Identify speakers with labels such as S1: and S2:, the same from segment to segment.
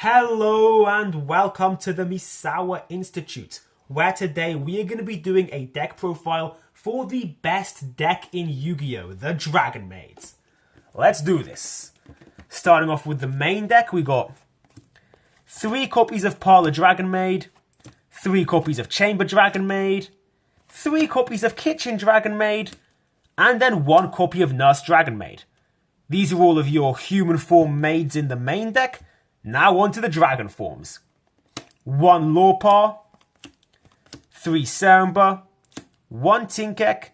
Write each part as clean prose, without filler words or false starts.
S1: Hello and welcome to the Misawa Institute, where today we are going to be doing a deck profile for the best deck in Yu-Gi-Oh! The Dragonmaid. Let's do this. Starting off with the main deck, we got 3 copies of Parlor Dragonmaid, 3 copies of Chamber Dragonmaid, 3 copies of Kitchen Dragonmaid, and then 1 copy of Nurse Dragonmaid. These are all of your human form maids in the main deck. Now on to the dragon forms. 1 Lorpar, 3 Seremba, 1 Tinkek,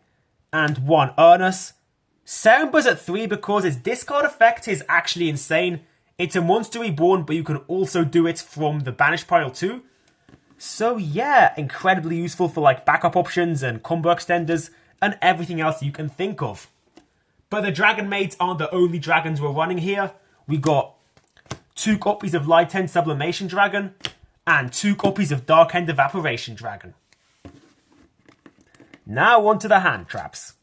S1: and 1 Ernest. Seremba's at 3 because its discard effect is actually insane. It's a monster reborn, but you can also do it from the banished pile too. So yeah, incredibly useful for like backup options and combo extenders and everything else you can think of. But the Dragonmaids aren't the only dragons we're running here. We got 2 copies of Light End Sublimation Dragon, and 2 copies of Dark End Evaporation Dragon. Now on to the hand traps.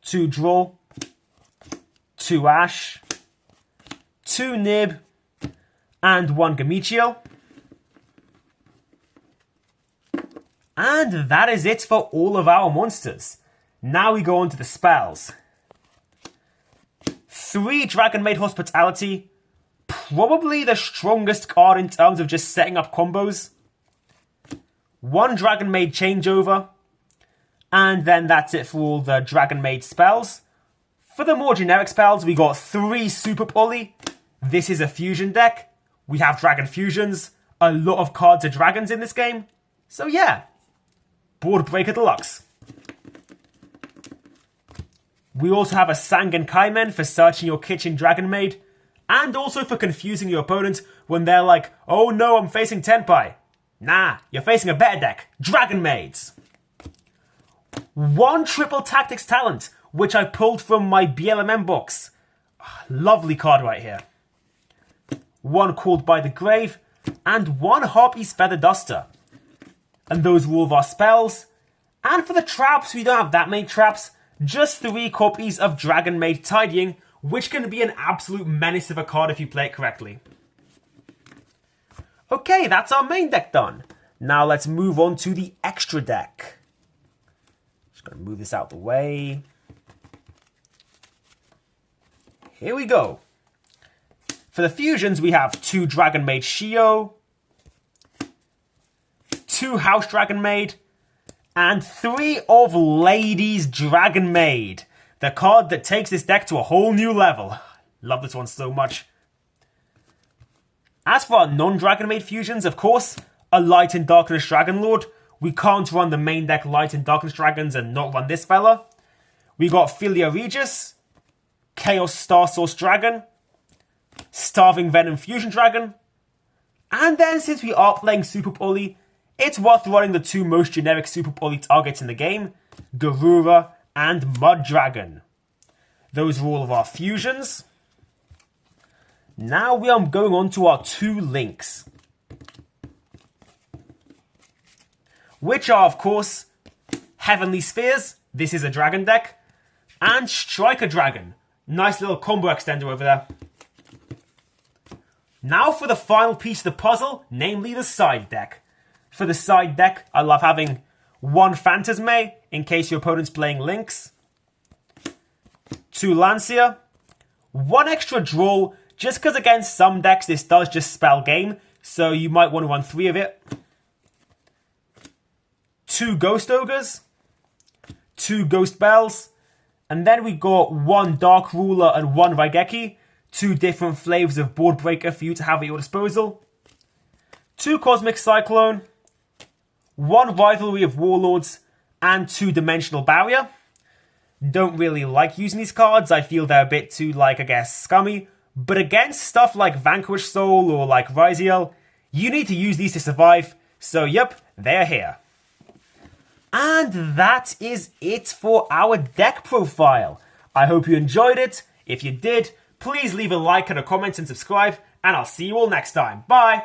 S1: 2 Draw, 2 Ash, 2 Nib, and 1 Yugioh. And that is it for all of our monsters. Now we go on to the spells. 3 Dragonmaid Hospitality, probably the strongest card in terms of just setting up combos. 1 Dragonmaid Changeover. And then that's it for all the Dragonmaid spells. For the more generic spells, we got 3 Super Poly. This is a fusion deck. We have Dragon Fusions. A lot of cards are dragons in this game. So yeah, Board Breaker Deluxe. We also have a Sangan Kaimen for searching your kitchen Dragonmaid. And also for confusing your opponent when they're like, oh no, I'm facing Tenpai. Nah, you're facing a better deck, Dragonmaids. 1 Triple Tactics Talent, which I pulled from my BLMM box. Lovely card right here. 1 Called by the Grave, and 1 Harpy's Feather Duster. And those are all of our spells. And for the traps, we don't have that many traps, just 3 copies of Dragonmaid Tidying, which can be an absolute menace of a card if you play it correctly. Okay, that's our main deck done. Now let's move on to the extra deck. Just gonna move this out the way. Here we go. For the fusions, we have 2 Dragonmaid Shio, 2 House Dragonmaid, and 3 of Ladies Dragonmaid. The card that takes this deck to a whole new level. Love this one so much. As for our non-Dragonmaid fusions, of course, a Light and Darkness Dragonlord. We can't run the main deck Light and Darkness Dragons and not run this fella. We got Philia Regis, Chaos Star Source Dragon, Starving Venom Fusion Dragon. And then since we are playing Super Poly, it's worth running the 2 most generic Super Poly targets in the game, Garura and Mud Dragon. Those are all of our fusions. Now we are going on to our 2 links, which are, of course, Heavenly Spheres. This is a dragon deck. And Striker Dragon. Nice little combo extender over there. Now for the final piece of the puzzle, namely the side deck. For the side deck, I love having 1 Phantasme, in case your opponent's playing Lynx. 2 Lancia. 1 extra Draw, just because against some decks this does just spell game, so you might want to run 3 of it. 2 Ghost Ogres. 2 Ghost Bells. And then we got 1 Dark Ruler and 1 Raigeki. 2 different flavors of Board Breaker for you to have at your disposal. 2 Cosmic Cyclone. 1 Rivalry of Warlords, and 2 Dimensional Barrier. Don't really like using these cards. I feel they're a bit too, I guess, scummy. But against stuff like Vanquish Soul or like Ryziel, you need to use these to survive. So yep, they're here. And that is it for our deck profile. I hope you enjoyed it. If you did, please leave a like and a comment and subscribe. And I'll see you all next time. Bye!